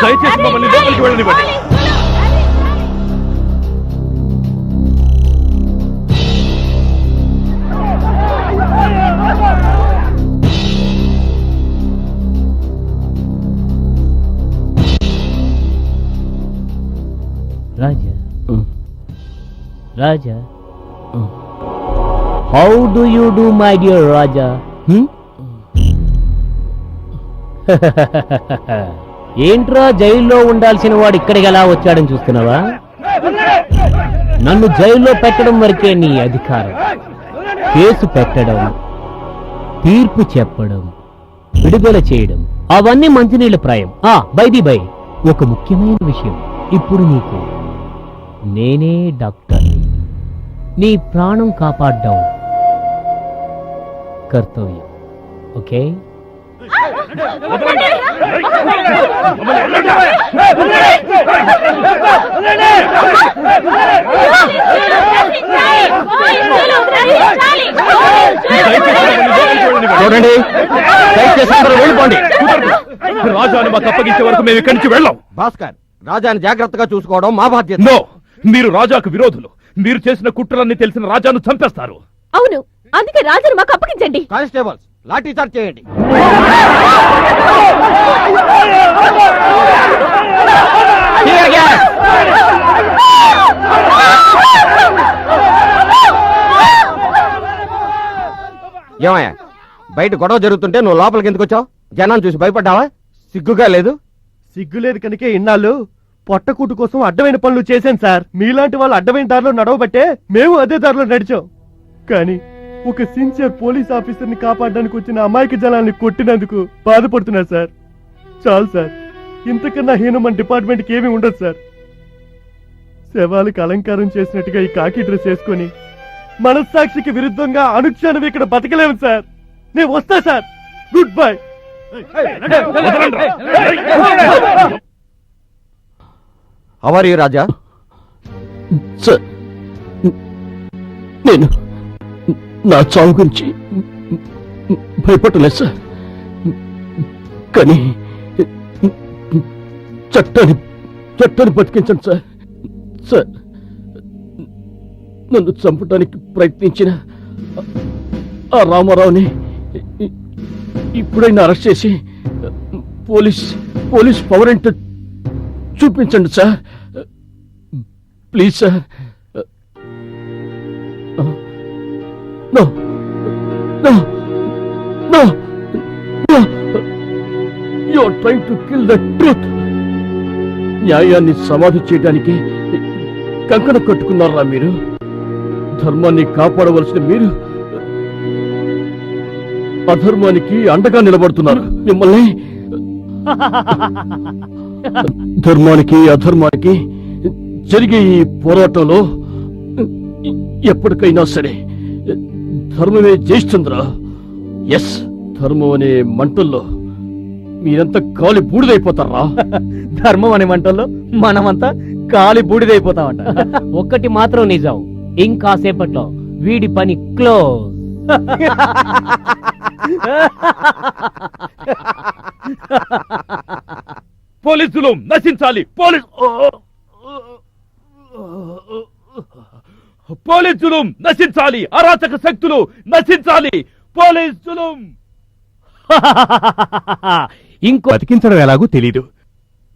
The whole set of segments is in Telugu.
దయచేసి మమ్మల్ని లోపలికి వెళ్ళనివ్వండి. Raja Raja how do you do my dear Raja? ఏంట్రా జైల్లో ఉండాల్సిన వాడు ఇక్కడికి ఎలా వచ్చాడని చూస్తున్నావా? నన్ను జైల్లో పెట్టడం వరకే నీ అధికారం. కేసు పెట్టడం, తీర్పు చెప్పడం, విడుదల చేయడం అవన్నీ మంచినీళ్ళ ప్రాయం. బై ఒక ముఖ్యమైన విషయం, ఇప్పుడు నీకు నేనే డాక్టర్. నీ ప్రాణం కాపాడడం కర్తవ్యం. ఓకే? చూడండి, వెళ్ళిపోండి. రాజాను మాకు అప్పగించే వరకు మేము ఇక్కడి నుంచి వెళ్ళాం. భాస్కర్, రాజాని జాగ్రత్తగా చూసుకోవడం మా బాధ్యత. నో, మీరు రాజాకు విరోధులు. మీరు చేసిన కుట్రలన్నీ తెలిసిన రాజాను చంపేస్తారు. అవును, అందుకే రాజాను మాకు అప్పగించండి. కానిస్టేబుల్స్, లాఠీ చార్జ్ చేయండి. ఏమయ్యా, బయట గొడవ జరుగుతుంటే నువ్వు లోపలికి ఎందుకు వచ్చావు? జనాన్ని చూసి భయపడ్డావా? సిగ్గుగా లేదు? సిగ్గు లేదు కనుకే ఇన్నాళ్ళు పొట్టకూటు కోసం అడ్డమైన పనులు చేశాను సార్. మీలాంటి వాళ్ళు అడ్డమైన దారిలో నడవబట్టే మేము అదే దారిలో నడిచాం. కానీ ఒక సిన్సియర్ పోలీస్ ఆఫీసర్ ని కాపాడడానికి వచ్చిన అమాయక జనాల్ని కొట్టినందుకు బాధపడుతున్నారు సార్. చాలు సార్, ఇంతకన్నా హీనం మన డిపార్ట్మెంట్ కి ఏమీ ఉండదు సార్. శవాలకు అలంకారం చేసినట్టుగా ఈ కాకి డ్రెస్ వేసుకొని మనస్సాక్షికి విరుద్ధంగా అనుక్షణం ఇక్కడ బతకలేము సార్. నేను వస్తా sir. Good bye. How are you Raja? Sir, నేను నా చావు గురించి భయపడలేదు సార్. కానీ చట్టాన్ని బతికించండి సార్. సార్, నన్ను చంపడానికి ప్రయత్నించిన ఆ రామారావుని ఇప్పుడైనా అరెస్ట్ చేసి పోలీస్ పవర్ ఏంటో చూపించండి sir. Please sir. No, no, no, no. You are trying to kill the truth. న్యాయాన్ని సమాధి చేయడానికి కంకణ కట్టుకున్నారా మీరు? ధర్మాన్ని కాపాడవలసిన మీరు అధర్మానికి అండగా నిలబడుతున్నారు. మిమ్మల్ని ధర్మానికి అధర్మానికి జరిగే ఈ పోరాటంలో ఎప్పటికైనా సరే ధర్మమే జయిస్తుందిరా. ఎస్, ధర్మం అనే మంటల్లో మీరంతా కాలి బూడిదైపోతారా? ధర్మం అనే మంటల్లో మనమంతా కాలి బూడిదైపోతామంట. ఒక్కటి మాత్రం నిజం, ఇంకాసేపట్లో వీడి పని క్లోజ్. పోలీసులు నశించాలి. పోలీసులు నశించాలి. అరాచక శక్తులు నశించాలి. పోలీసులు ఇంకో బతికించడం ఎలాగూ తెలీదు,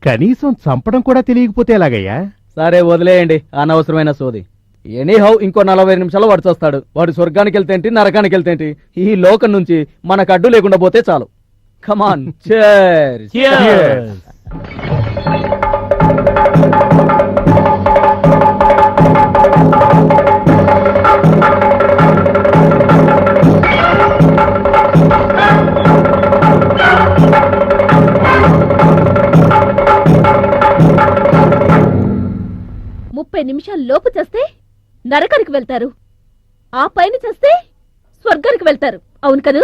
కనీసం చంపడం కూడా తెలియకపోతే ఎలాగయ్యా? సరే వదిలేయండి అనవసరమైన సోది. ఎనీహౌ ఇంకో 40 నిమిషాలు వాడు వస్తాడు. వాడు స్వర్గానికి వెళ్తేంటి నరకానికి వెళ్తేంటి, ఈ లోకం నుంచి మనకు అడ్డు లేకుండా పోతే చాలు. కమాన్, cheers. నిమిషాల లోపు చేస్తే నరకానికి వెళ్తారు, ఆ పైన చేస్తే స్వర్గానికి వెళ్తారు. అవును కదూ?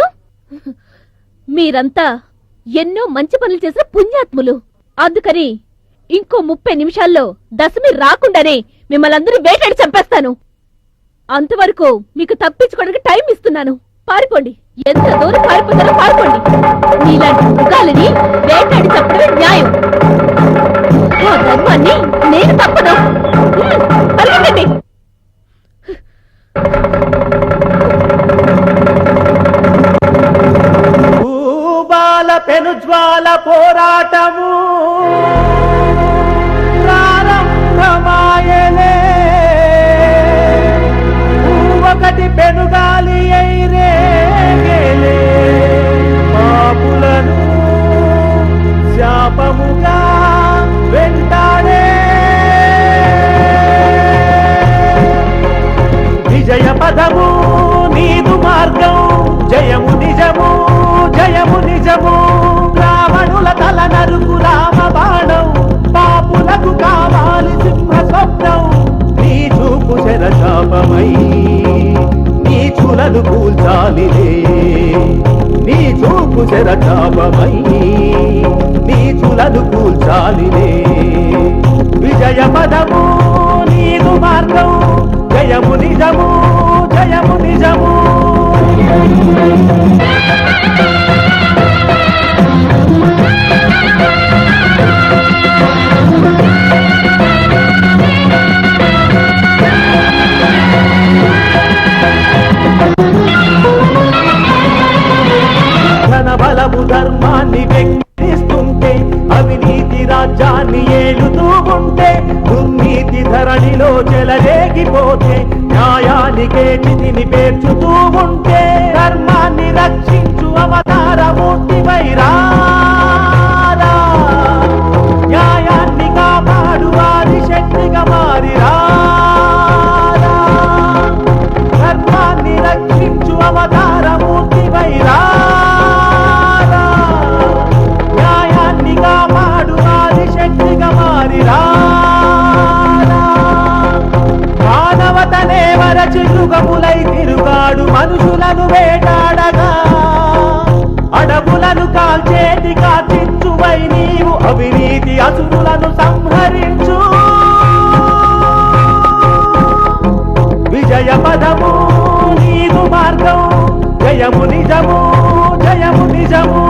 మీరంతా ఎన్నో మంచి పనులు చేసిన పుణ్యాత్ములు. అందుకని ఇంకో 30 నిమిషాల్లో దశమి రాకుండానే మిమ్మల్ని అందరూ వేటాడి చంపేస్తాను. అంతవరకు మీకు తప్పించుకోవడానికి టైం ఇస్తున్నాను. పారిపోండి, ఎంత దూరం పారిపోతారో పారిపోండి. మీలాంటి మృగాలని వేటాడి చంపడమే న్యాయం. ఆ ధర్మాన్ని నేను తప్పను. పరిగెత్తండి. బాల పెనుజ్వాల పోరాటము ప్రారంభమాయలే, ఒకటి పెనుగాలి అయిరేగేలే, పాపులను శాపముగా వెంటాడే. విజయ పదము నీదు మార్గం, జయము నిజము, జయము నిజము. రావణుల తల నరుకు రామ బాణం, పాపులకు కావాలి సింహ స్వప్నం. నీ చూపు శరశాపమై నీచులను కూల్చాలిలే, నీ చూపు శరశాపమై నీచులను కూల్చాలిలే. విజయ పదము నీదు మార్గం, జయము నిజము, జయము నిజము. ధనబలము ధర్మాన్ని వ్యక్తిస్తుంటే, అవినీతి రాజ్యాన్ని ఏలుతూ ఉంటే, దుర్నీతి ధరణిలో చెలరేగిపోతే, న్యాయానికే చితిని పేర్చుతూ ఉంటే, ధర్మాన్ని రక్షించు అవతారమూర్తి వైరారా, న్యాయాన్ని కాపాడు ఆదిశక్తిగా మారిరా. ధర్మాన్ని రక్షించు అవతారమూర్తి వైరారా, న్యాయాన్ని కాపాడు ఆదిశక్తిగా మారిరా. మానవతనే వరచి యుగములై తిరుగాడు మనుషులను వేటాడగా, అడవులను కాల్చేటి కాచించువై నీవు అవినీతి అసురులను సంహరించు. విజయ పదము నీదు మార్గం, జయము నిజము, జయము నిజము.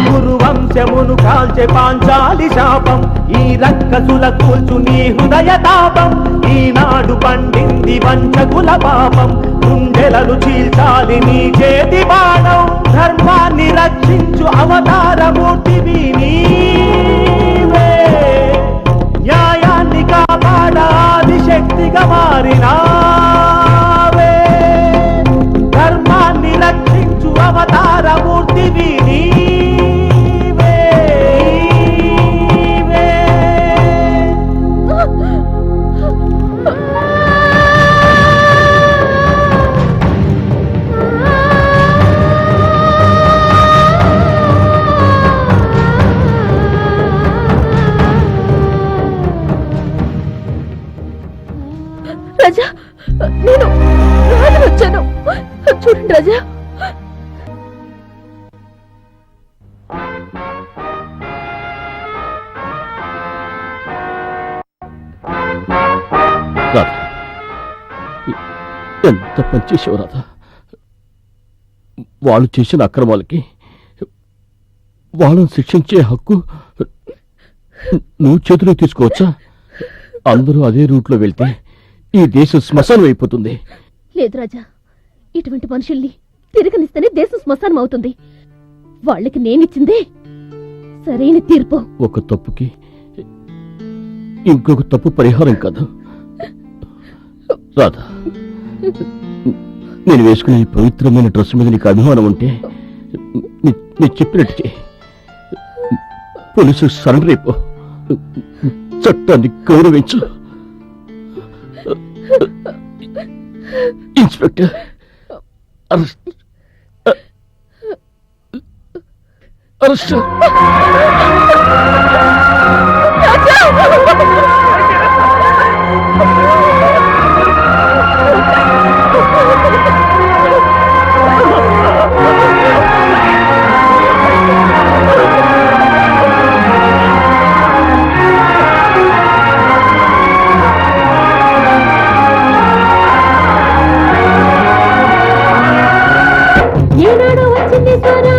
గురువంశమును కాల్చే పాంచాలి శాపం, ఈ రక్కసుల కూల్చు నీ హృదయ తాపం. ఈనాడు పండింది వంచకుల పాపం, గుండెలను చీల్చాలి నీ చేతి బాణం. ధర్మాన్ని రక్షించు అవతారమూర్తివి నీవే, న్యాయాన్ని కాపాడాది శక్తిగా మారినావే. ధర్మాన్ని రక్షించు అవతారమూర్తివి నీవే, నీవే. రాజా, నేను రాజు వచ్చాను. చూడండి రాజా. రాధ, ఎంత పనిచేసావు రాధ. వాళ్ళు చేసిన అక్రమాలకి వాళ్ళని శిక్షించే హక్కు నువ్వు చేతిలో తీసుకోవచ్చా? అందరూ అదే రూట్లో వెళ్తే ఈ దేశం శ్మశానం అయిపోతుంది. లేదు రాజా, ఇటువంటి మనుషుల్ని తిరగనిస్తేనే దేశం శ్మశానం అవుతుంది. వాళ్ళకి నేనిచ్చిందే సరైన తీర్పు. ఒక తప్పుకి ఇంకొక తప్పు పరిహారం కాదు రాధా. నేను వేసుకునే ఈ పవిత్రమైన డ్రెస్ మీద నీకు అభిమానం ఉంటే నీ చెప్పినట్టు చేయి. పోలీసు సరెండర్ అయిపో. చట్టాన్ని గౌరవించు. Inspector arrest arrest. ఏనాడో వచ్చింది స్వరం